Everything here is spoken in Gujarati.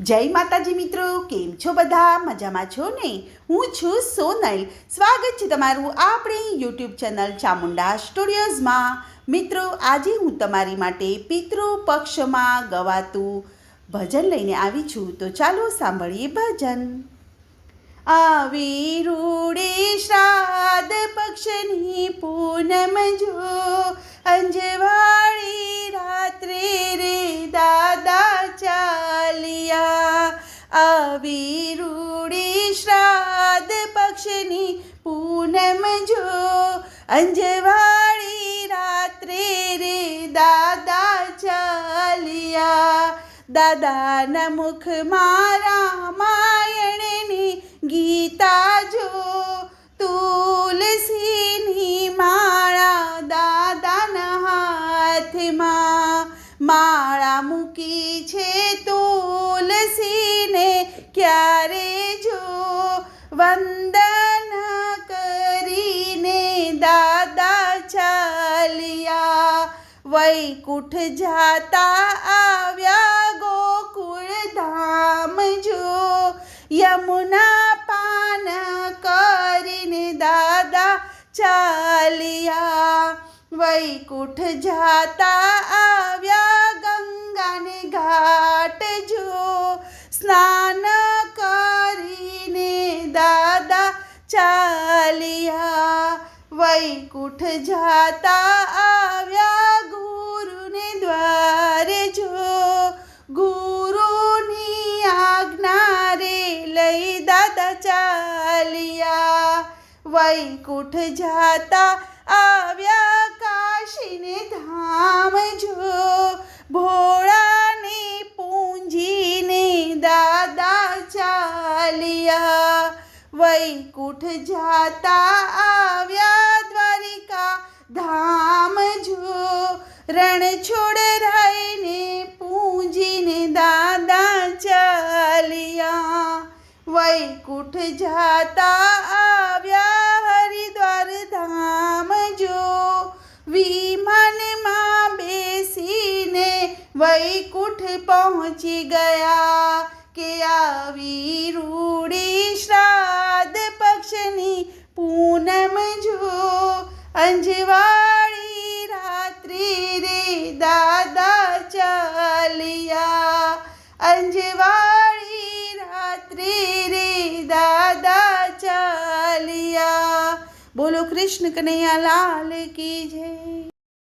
જય માતાજી મિત્રો, કેમ છો બધા? મજામાં છો ને? હું છું સોનલ. સ્વાગત છે તમારું આપણી યુટ્યુબ ચેનલ ચામુંડા સ્ટુડિયોઝમાં. મિત્રો, આજે હું તમારી માટે પિતૃ પક્ષમાં ગવાતું ભજન લઈને આવી છું. તો ચાલો સાંભળીએ ભજન. આવી રૂડી શ્રાદ્ધ પક્ષની પૂનમ જો, અંજવાળી રાત્રે રે દાદા ચાલિયા. આવી રૂડી શ્રાદ્ધ પક્ષની પૂનમ જો, અંજવાળી રાત્રે રે દાદા ચાલિયા. દાદાના મુખમાં રામાયણની ગીતા જો, તુલસીની માળા દાદાના હાથમાં. માળા મૂકી છે તુલસીને ક્યારે જો, વંદન કરીને દાદા ચાલિયા. વૈકુંઠ જાતા આવ્યા ગોકુળ ધામ જો, યમુના પાન કરીને દાદા ચાલિયા. વૈકુંઠ જાતા આવ્યા ગંગાને ઘાટ જો, સ્નાન કરીને દાદા ચાલિયા. વૈકુંઠ જાતા આવ્યા ગુરુને દ્વારે જો, ગુરુની આજ્ઞા રે લઈ દાદા ચાલિયા. વૈકુંઠ જાતા આવ્યા કાશીને ધામ જો, ભોળાને પૂંજીને દાદા ચાલિયા. વૈકુંઠ જાતા આવ્યા દ્વારિકા ધામ જો, રણછોડ રાયને પૂંજીને દાદા ચાલિયા. વૈકુંઠ જાતા આવ્યા હરિદ્વાર ધામ જો, વિમાનમાં બેસીને વૈકુંઠ પહોંચી ગયા. કે આવી રૂડી શ્રાદ્ધ પક્ષની પૂનમ જો, અંજવાળી રાત્રિ રે દાદા ચાલિયા. અંજવાળી રાત્રિ રે દાદા ચાલિયા. બોલો કૃષ્ણ કનૈયા લાલ કી જય.